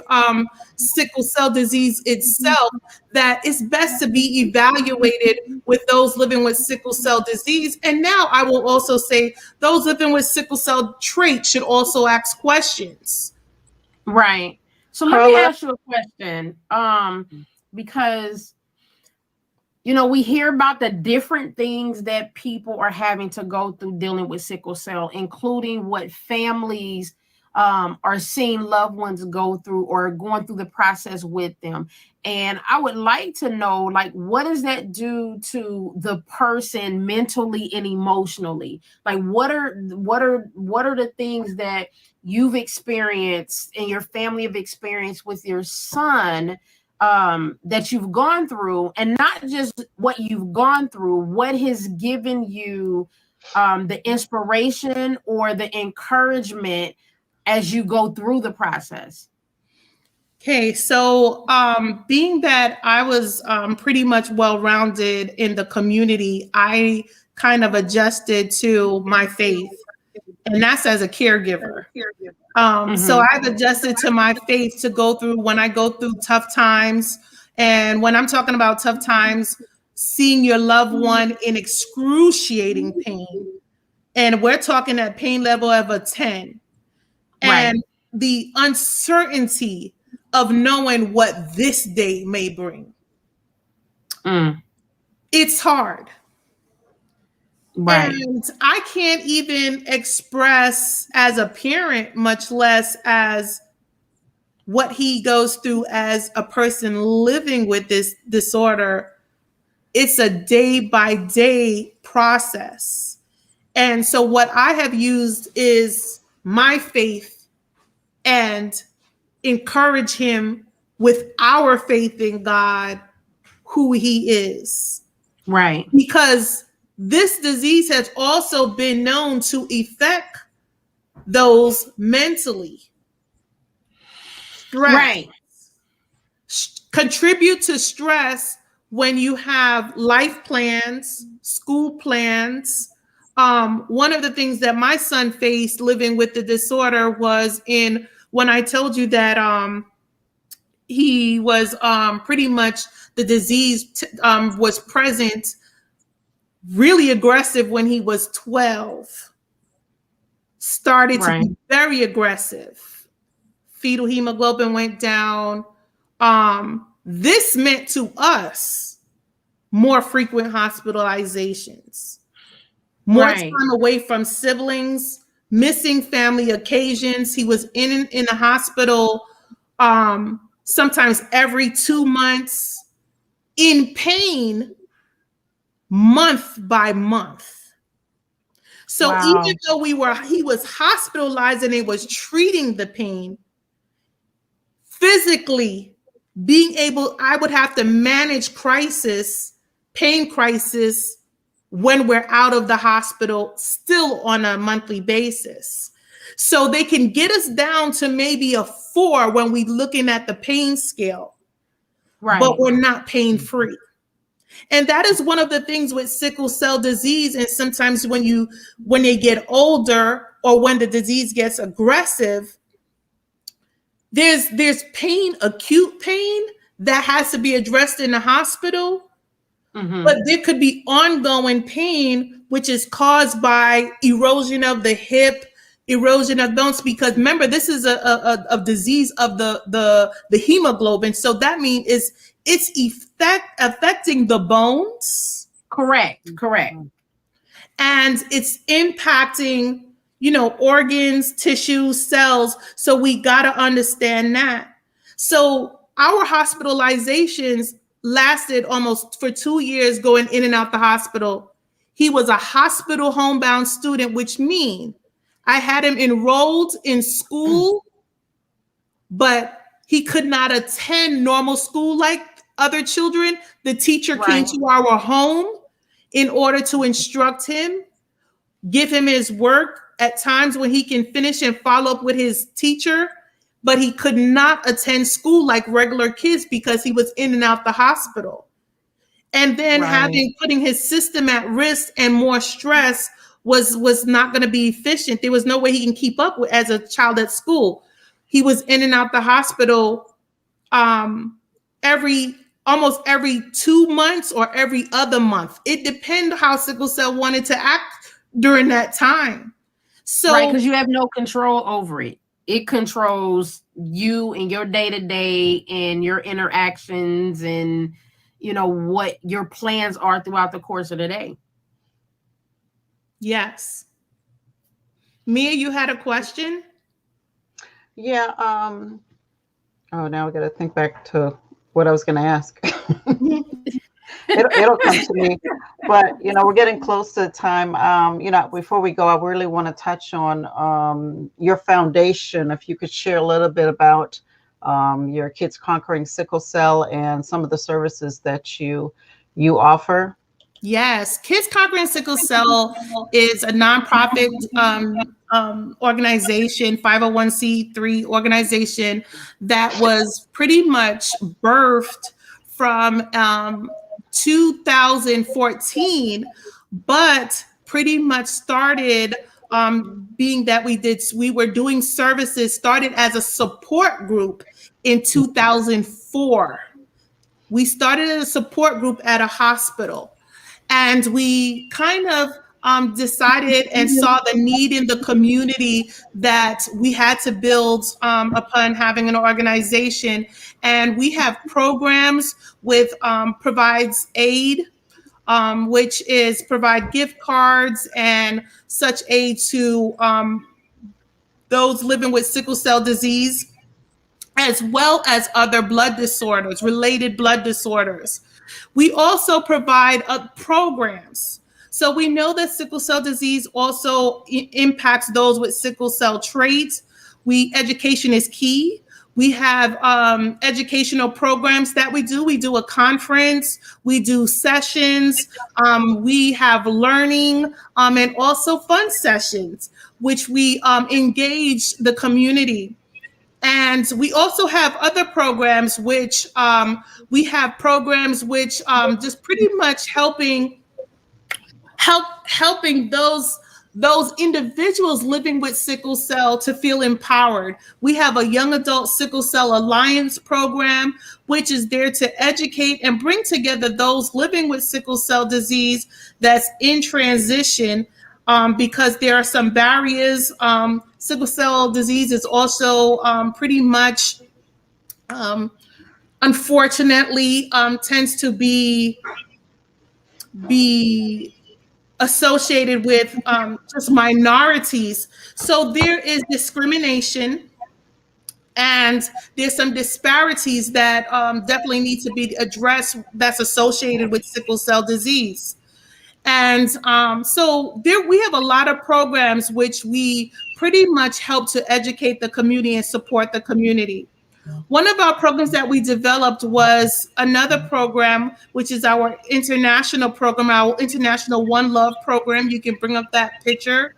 sickle cell disease itself that it's best to be evaluated with those living with sickle cell disease. And now I will also say those living with sickle cell trait should also ask questions. Right. So let me Carla, ask you a question. Because we hear about the different things that people are having to go through dealing with sickle cell, including what families are seeing loved ones go through or going through the process with them. And I would like to know, like, what does that do to the person mentally and emotionally? Like, what are the things that you've experienced and your family have experienced with your son that you've gone through, and not just what you've gone through, what has given you the inspiration or the encouragement as you go through the process? Okay, so being that I was pretty much well-rounded in the community, I kind of adjusted to my faith, and that's as a caregiver. So I've adjusted to my faith to go through when I go through tough times. And when I'm talking about tough times, seeing your loved one in excruciating pain. And we're talking at pain level of a 10. Right. And the uncertainty of knowing what this day may bring. It's hard. Right. And I can't even express as a parent, much less as what he goes through as a person living with this disorder. It's a day by day process. And so what I have used is my faith and encourage him with our faith in God, who he is. Right. Because this disease has also been known to affect those mentally. Stress. Right. Contribute to stress when you have life plans, school plans. One of the things that my son faced living with the disorder was when I told you that he was pretty much the disease was present, really aggressive when he was 12. Started to be very aggressive. Fetal hemoglobin went down. This meant to us more frequent hospitalizations, more time away from siblings, missing family occasions. He was in the hospital sometimes every 2 months, in pain month by month. So even though he was hospitalized and it was treating the pain, physically being able, I would have to manage pain crisis when we're out of the hospital still on a monthly basis. So they can get us down to maybe a 4 when we're looking at the pain scale, but we're not pain free. And that is one of the things with sickle cell disease. And sometimes when they get older or when the disease gets aggressive, there's pain, acute pain that has to be addressed in the hospital. But there could be ongoing pain, which is caused by erosion of the hip, erosion of bones, because remember, this is a disease of the hemoglobin. So that means it's affecting the bones. Correct. And it's impacting organs, tissues, cells. So we got to understand that. So our hospitalizations lasted almost for 2 years going in and out the hospital. He was a hospital homebound student, which means I had him enrolled in school, but he could not attend normal school like other children. The teacher came to our home in order to instruct him, give him his work at times when he can finish and follow up with his teacher, but he could not attend school like regular kids because he was in and out the hospital. And then putting his system at risk and more stress was not going to be efficient. There was no way he can keep up with as a child at school. He was in and out the hospital almost every 2 months or every other month. It depends how sickle cell wanted to act during that time. So because you have no control over it. It controls you and your day-to-day and your interactions and what your plans are throughout the course of the day. Yes. Mia, you had a question? Yeah. Now I got to think back to what I was going to ask. It'll come to me. But, we're getting close to time. Before we go, I really want to touch on your foundation. If you could share a little bit about your Kids Conquering Sickle Cell and some of the services that you offer. Yes, Kids Conquering Sickle Cell is a nonprofit organization, 501c3 organization that was pretty much birthed from 2014, but pretty much started being that we were doing services, started as a support group in 2004. We started as a support group at a hospital. And we kind of decided and saw the need in the community that we had to build upon having an organization. And we have programs with provides aid, which is provide gift cards and such aid to those living with sickle cell disease, as well as other blood disorders, related blood disorders. We also provide programs. So we know that sickle cell disease also impacts those with sickle cell traits. Education is key. We have educational programs that we do. We do a conference. We do sessions. We have learning and also fun sessions, which we engage the community. And we also have other programs, which just pretty much helping those individuals living with sickle cell to feel empowered. We have a Young Adult Sickle Cell Alliance program, which is there to educate and bring together those living with sickle cell disease that's in transition, because there are some barriers. Sickle cell disease is also pretty much, unfortunately, tends to be associated with just minorities. So there is discrimination, and there's some disparities that definitely need to be addressed that's associated with sickle cell disease. And so we have a lot of programs which we pretty much help to educate the community and support the community. One of our programs that we developed was another program, which is our international program, our International One Love program. You can bring up that picture.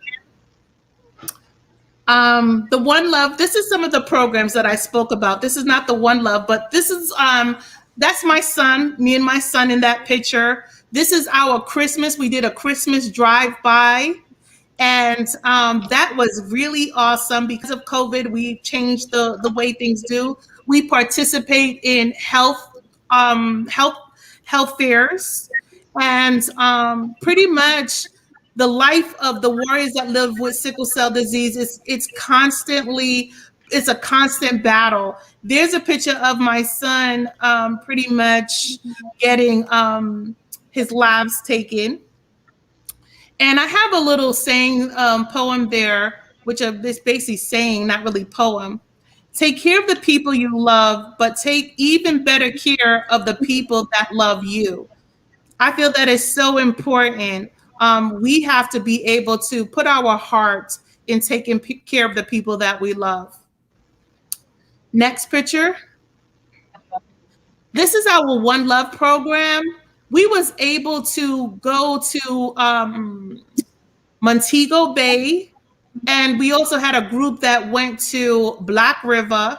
The One Love, this is some of the programs that I spoke about. This is not the One Love, but this is, that's my son, me and my son in that picture. This is our Christmas. We did a Christmas drive-by, and that was really awesome. Because of COVID, we changed the way things do. We participate in health fairs, and pretty much the life of the warriors that live with sickle cell disease it's a constant battle. There's a picture of my son pretty much getting his labs taken. And I have a little saying poem there, which is basically saying, not really poem. Take care of the people you love, but take even better care of the people that love you. I feel that is so important. We have to be able to put our heart in taking care of the people that we love. Next picture. This is our One Love program. We was able to go to Montego Bay, and we also had a group that went to Black River,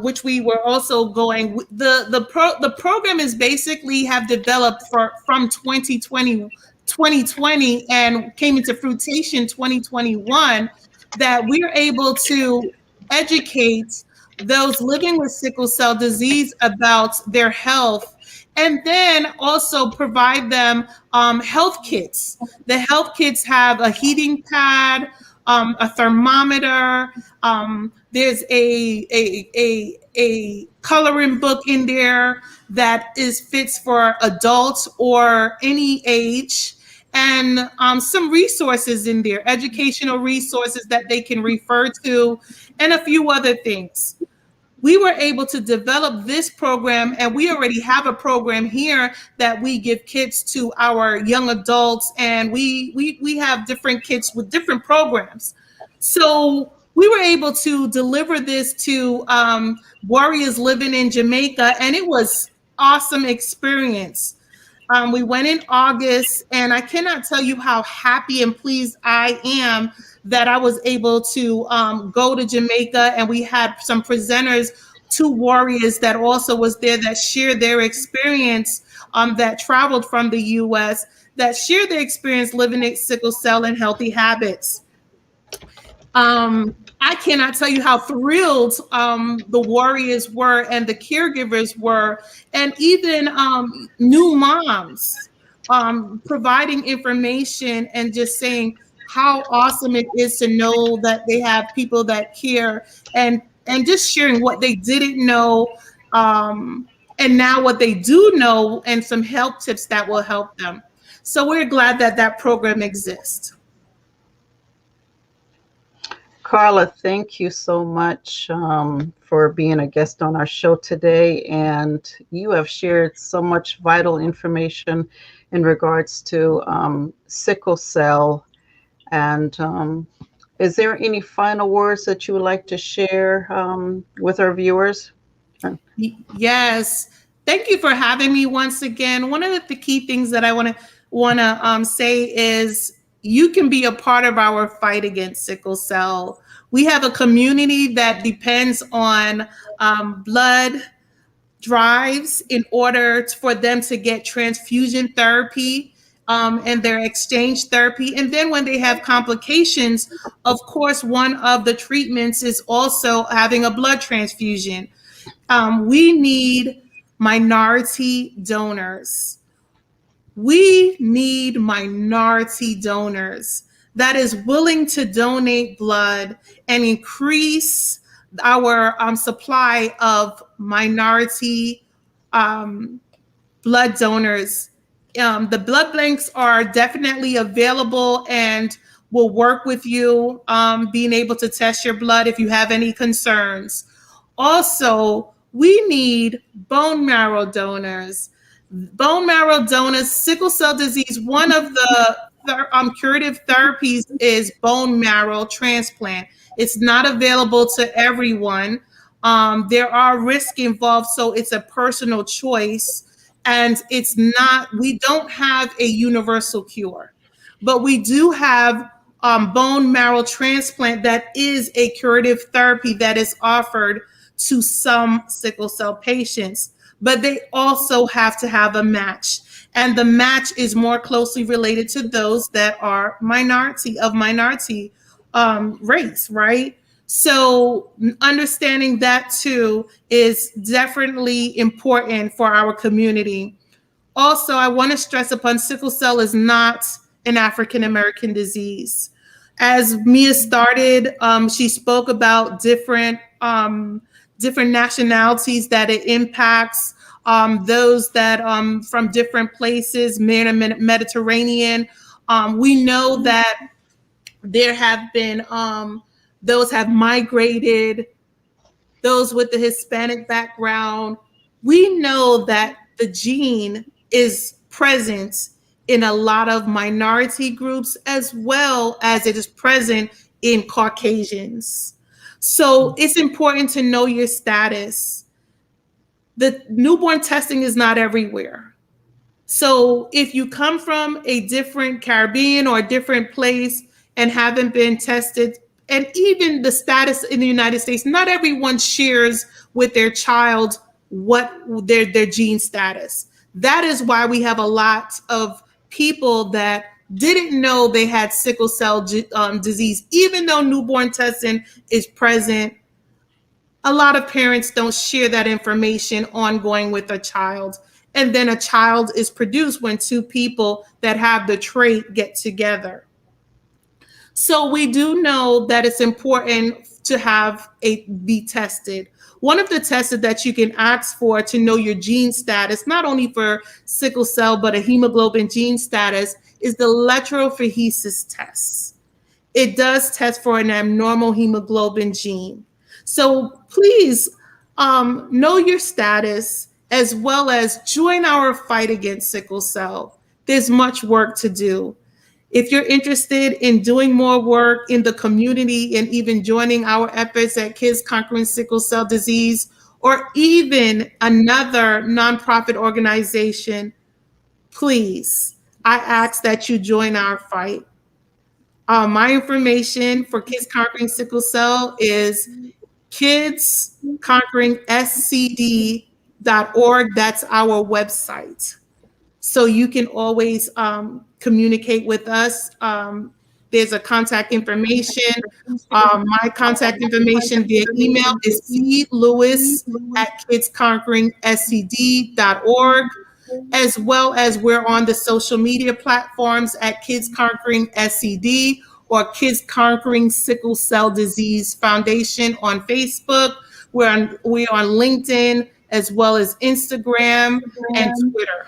which we were also going. The program is basically have developed from 2020 and came into fruition 2021, that we're able to educate those living with sickle cell disease about their health, and then also provide them health kits. The health kits have a heating pad, a thermometer. There's a coloring book in there that is fits for adults or any age, and some resources in there, educational resources that they can refer to, and a few other things. We were able to develop this program, and we already have a program here that we give kits to our young adults, and we have different kits with different programs. So we were able to deliver this to warriors living in Jamaica, and it was awesome experience. We went in August, and I cannot tell you how happy and pleased I am that I was able to go to Jamaica, and we had some presenters, two warriors that also was there that shared their experience, that traveled from the U.S., that shared their experience living in sickle cell and healthy habits. I cannot tell you how thrilled the warriors were and the caregivers were, and even new moms, providing information and just saying how awesome it is to know that they have people that care, and just sharing what they didn't know, and now what they do know, and some help tips that will help them. So we're glad that that program exists. Carla, thank you so much for being a guest on our show today. And you have shared so much vital information in regards to sickle cell. And is there any final words that you would like to share with our viewers? Yes. Thank you for having me once again. One of the key things that I want to say is you can be a part of our fight against sickle cell. We have a community that depends on blood drives in order for them to get transfusion therapy, and their exchange therapy. And then when they have complications, of course, one of the treatments is also having a blood transfusion. We need minority donors. We need minority donors that is willing to donate blood and increase our supply of minority blood donors. The blood banks are definitely available and will work with you, being able to test your blood if you have any concerns. Also, we need bone marrow donors. Bone marrow donors, sickle cell disease, one of the curative therapies is bone marrow transplant. It's not available to everyone. There are risks involved, so it's a personal choice. And it's not, we don't have a universal cure, but we do have bone marrow transplant that is a curative therapy that is offered to some sickle cell patients, but they also have to have a match. And the match is more closely related to those that are minority race, right? So understanding that too is definitely important for our community. Also, I want to stress upon sickle cell is not an African American disease. As Mia started, she spoke about different nationalities that it impacts, those that from different places, Mediterranean, We know that there have been those have migrated, those with the Hispanic background. We know that the gene is present in a lot of minority groups as well as it is present in Caucasians. So it's important to know your status. The newborn testing is not everywhere. So if you come from a different Caribbean or a different place and haven't been tested, and even the status in the United States, not everyone shares with their child what their gene status. That is why we have a lot of people that didn't know they had sickle cell disease, even though newborn testing is present. A lot of parents don't share that information ongoing with a child. And then a child is produced when two people that have the trait get together. So we do know that it's important to have a be tested. One of the tests that you can ask for to know your gene status, not only for sickle cell, but a hemoglobin gene status, is the electrophoresis test. It does test for an abnormal hemoglobin gene. So please know your status as well as join our fight against sickle cell. There's much work to do. If you're interested in doing more work in the community and even joining our efforts at Kids Conquering Sickle Cell Disease, or even another nonprofit organization, please, I ask that you join our fight. My information for Kids Conquering Sickle Cell is kidsconqueringscd.org. That's our website. So you can always communicate with us. There's a contact information. My contact information via email is clewis@kidsconqueringscd.org, as well as we're on the social media platforms at Kids Conquering SCD or Kids Conquering Sickle Cell Disease Foundation on Facebook. We're on LinkedIn as well as Instagram and Twitter.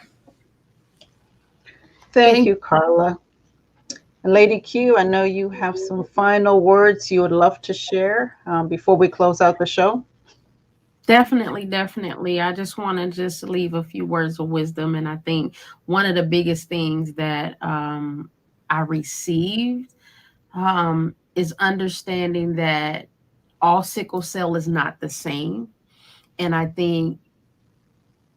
Thank you, Carla. And Lady Q, I know you have some final words you would love to share before we close out the show. Definitely, definitely. I just want to just leave a few words of wisdom. And I think one of the biggest things that I received is understanding that all sickle cell is not the same. And I think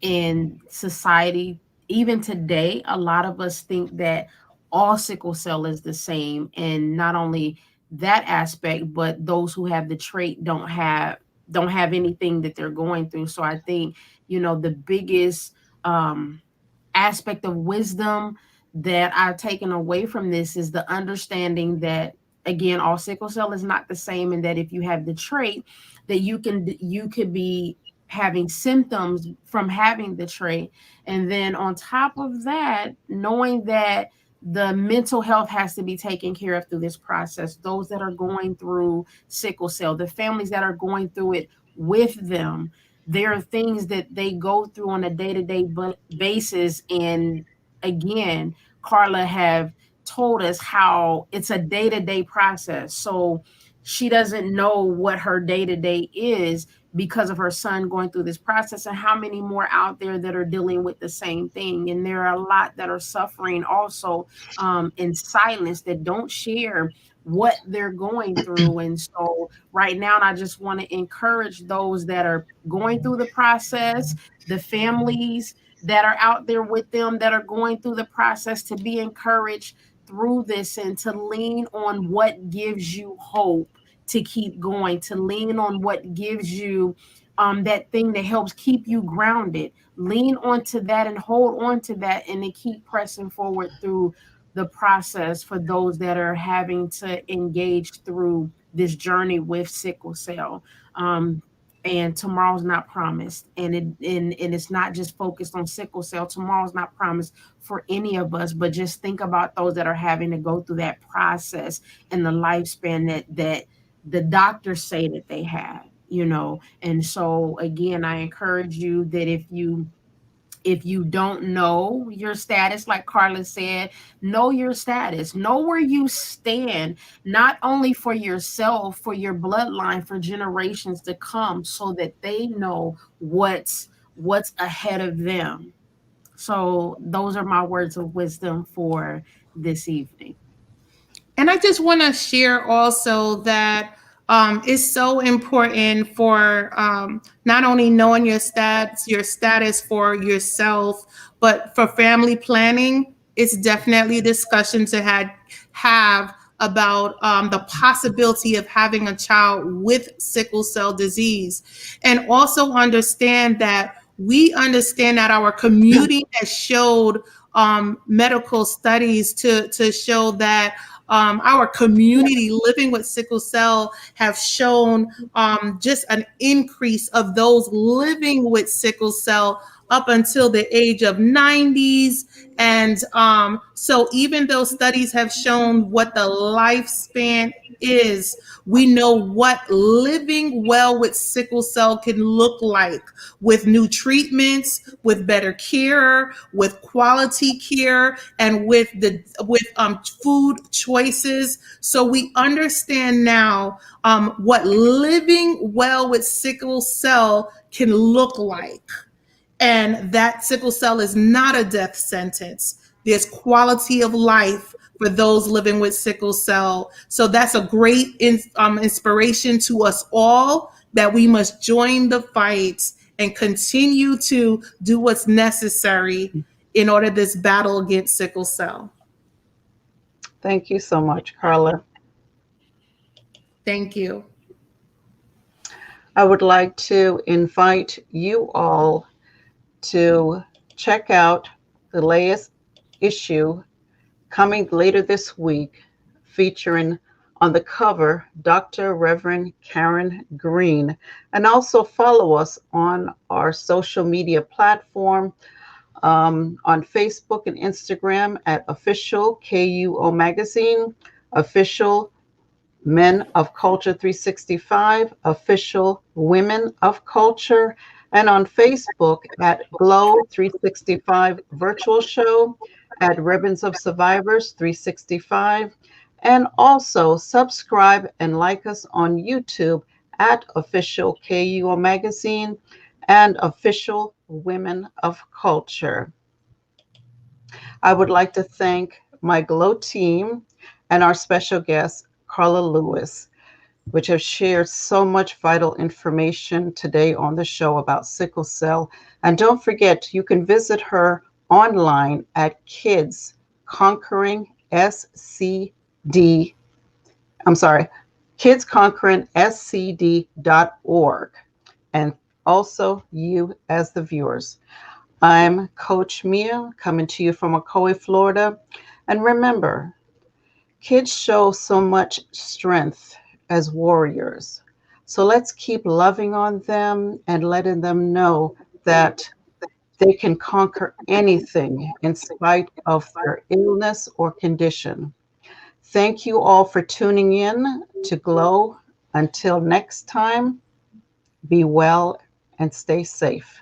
in society, even today, a lot of us think that all sickle cell is the same. And not only that aspect, but those who have the trait don't have anything that they're going through. So I think, the biggest aspect of wisdom that I've taken away from this is the understanding that, again, all sickle cell is not the same, and that if you have the trait, that you could be having symptoms from having the trait. And then on top of that, knowing that the mental health has to be taken care of through this process. Those that are going through sickle cell, the families that are going through it with them, there are things that they go through on a day-to-day basis. And again, Carla have told us how it's a day-to-day process. So she doesn't know what her day-to-day is because of her son going through this process, and how many more out there that are dealing with the same thing. And there are a lot that are suffering also in silence, that don't share what they're going through. And so right now, I just want to encourage those that are going through the process, the families that are out there with them that are going through the process, to be encouraged through this and to lean on what gives you hope to keep going, to lean on what gives you that thing that helps keep you grounded. Lean onto that and hold on to that, and to keep pressing forward through the process for those that are having to engage through this journey with sickle cell. And tomorrow's not promised, and it's not just focused on sickle cell. Tomorrow's not promised for any of us, but just think about those that are having to go through that process and the lifespan that the doctors say that they have. And so again, I encourage you that if you If you don't know your status, like Carla said, know your status, know where you stand, not only for yourself, for your bloodline, for generations to come, so that they know what's ahead of them. So those are my words of wisdom for this evening. And I just want to share also that it's so important for not only knowing your status for yourself, but for family planning. It's definitely a discussion to have about the possibility of having a child with sickle cell disease, and also understand that we understand that our community has showed medical studies to show that our community living with sickle cell have shown just an increase of those living with sickle cell up until the age of 90s. And so even though studies have shown what the lifespan is, we know what living well with sickle cell can look like, with new treatments, with better care, with quality care, and with food choices. So we understand now what living well with sickle cell can look like, and that sickle cell is not a death sentence. There's quality of life for those living with sickle cell. So that's a great inspiration to us all, that we must join the fight and continue to do what's necessary in order this battle against sickle cell. Thank you so much, Carla. Thank you. I would like to invite you all to check out the latest issue coming later this week, featuring on the cover Dr. Reverend Karen Green, and also follow us on our social media platform on Facebook and Instagram at official KUO Magazine, official Men of Culture 365, official Women of Culture, and on Facebook at Glow 365 Virtual Show, at Ribbons of Survivors 365, and also subscribe and like us on YouTube at official KUO Magazine and official Women of Culture. I would like to thank my Glow team and our special guest, Carla Lewis, which have shared so much vital information today on the show about sickle cell. And don't forget, you can visit her online at Kids Conquering SCD. I'm sorry, kidsconqueringscd.org. And also you as the viewers. I'm Coach Mia, coming to you from Ocoee, Florida. And remember, kids show so much strength as warriors. So let's keep loving on them and letting them know that they can conquer anything in spite of their illness or condition. Thank you all for tuning in to Glow. Until next time, be well and stay safe.